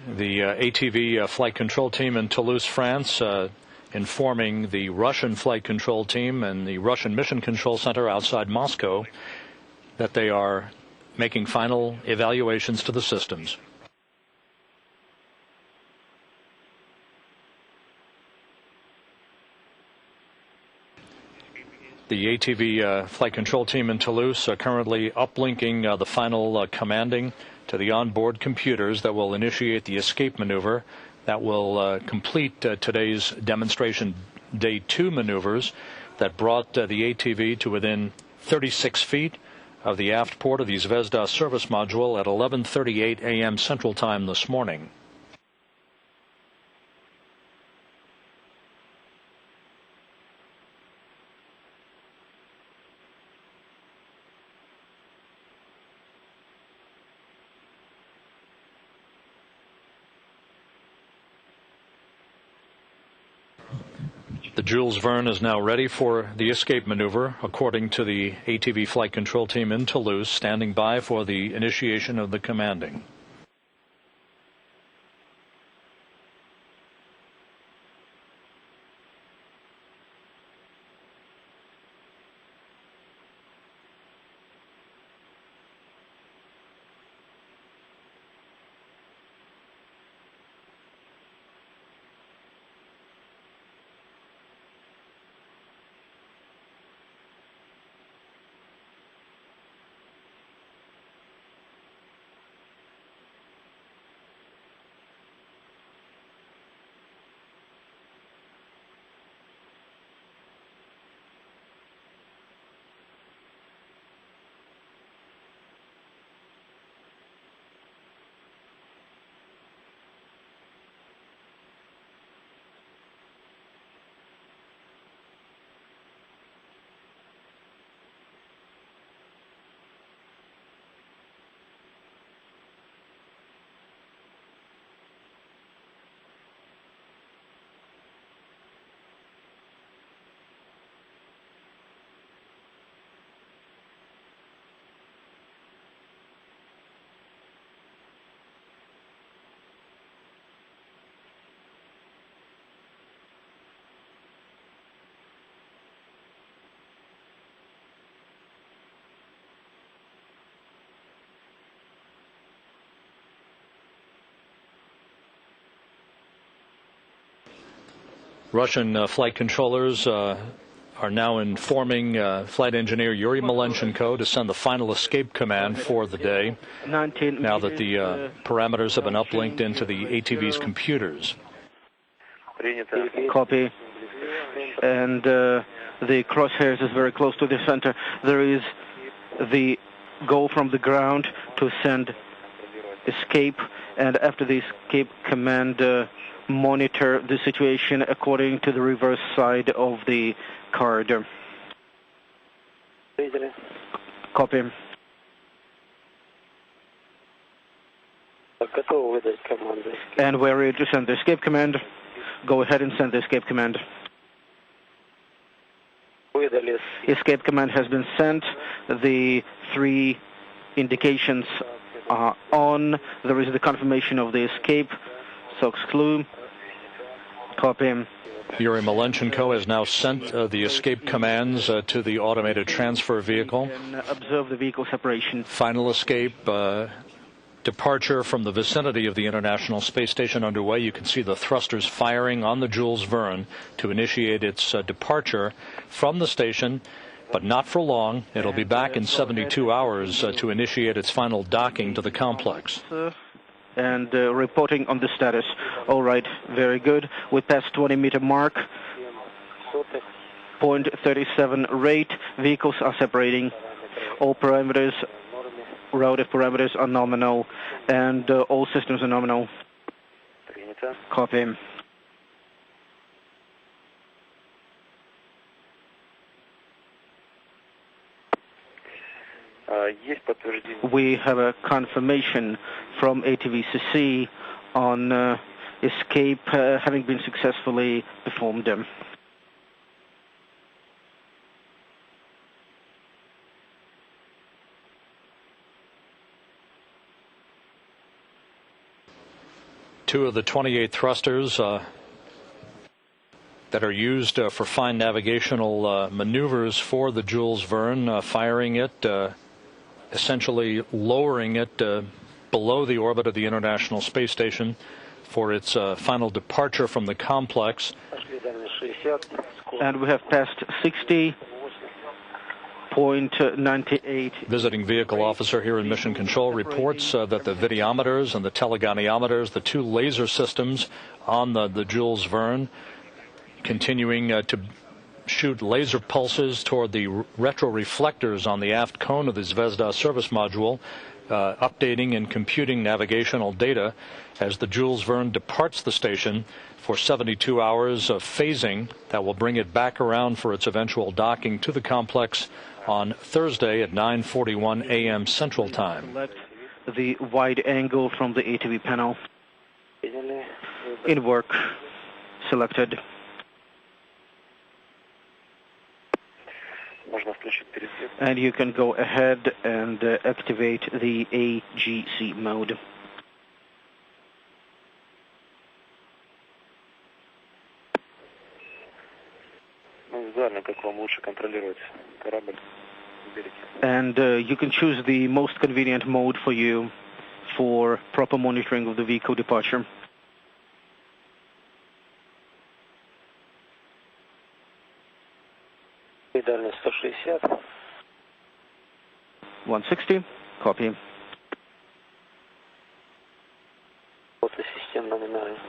The ATV flight control team in Toulouse, France, informing the Russian flight control team and the Russian Mission Control Center outside Moscow that they are making final evaluations to the systems. The ATV flight control team in Toulouse are currently uplinking the final commanding to the onboard computers that will initiate the escape maneuver that will complete today's demonstration day 2 maneuvers that brought the ATV to within 36 feet of the aft port of the Zvezda service module at 11:38 a.m. Central Time this morning. The Jules Verne is now ready for the escape maneuver, according to the ATV flight control team in Toulouse, standing by for the initiation of the commanding. Russian flight controllers are now informing flight engineer Yuri Malenchenko to send the final escape command for the day, now that the parameters have been uplinked into the ATV's computers. Copy. And the crosshairs is very close to the center. There is the go from the ground to send escape, and after the escape command, monitor the situation according to the reverse side of the card. Copy. And we're ready to send the escape command. Go ahead and send the escape command. Escape command has been sent. The 3 indications are on. There is the confirmation of the escape. SOX clue. Copy. Yuri Malenchenko has now sent the escape commands to the automated transfer vehicle. Observe the vehicle separation. Final escape, departure from the vicinity of the International Space Station underway. You can see the thrusters firing on the Jules Verne to initiate its departure from the station, but not for long. It'll be back in 72 hours to initiate its final docking to the complex. And reporting on the status. All right, very good. We passed 20-meter mark. 0.37 rate. Vehicles are separating. All parameters, relative parameters are nominal, and all systems are nominal. Copy. We have a confirmation from ATVCC on escape having been successfully performed. 2 of the 28 thrusters that are used for fine navigational maneuvers for the Jules Verne, firing it, essentially lowering it below the orbit of the International Space Station for its final departure from the complex. And we have passed 60.98. Visiting vehicle officer here in Mission Control reports that the videometers and the telegoniometers, the 2 laser systems on the Jules Verne, continuing to shoot laser pulses toward the retroreflectors on the aft cone of the Zvezda service module, updating and computing navigational data as the Jules Verne departs the station for 72 hours of phasing that will bring it back around for its eventual docking to the complex on Thursday at 9:41 a.m. Central Time. Select the wide angle from the ATV panel. In work. Selected. And you can go ahead and activate the AGC mode. And you can choose the most convenient mode for you for proper monitoring of the vehicle departure. Дальность 160. 160. Copy.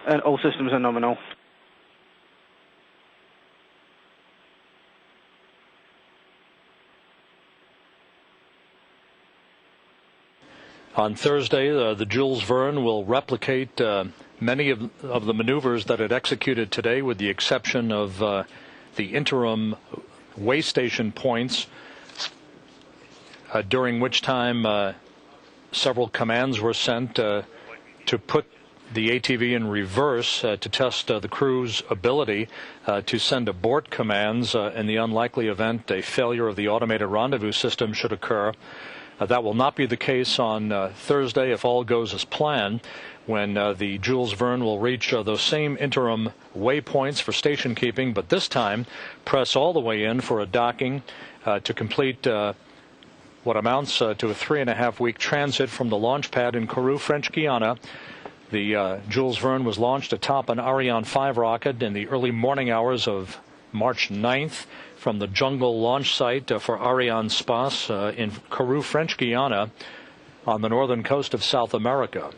And all systems are nominal. On Thursday, the Jules Verne will replicate many of the maneuvers that it executed today, with the exception of the interim way station points, during which time several commands were sent to put the ATV in reverse to test the crew's ability to send abort commands in the unlikely event a failure of the automated rendezvous system should occur. That will not be the case on Thursday if all goes as planned, when the Jules Verne will reach those same interim waypoints for station keeping, but this time press all the way in for a docking to complete what amounts to a 3.5-week transit from the launch pad in Kourou, French Guiana. The Jules Verne was launched atop an Ariane 5 rocket in the early morning hours of March 9th from the Jungle launch site for Arianespace in Kourou, French Guiana, on the northern coast of South America.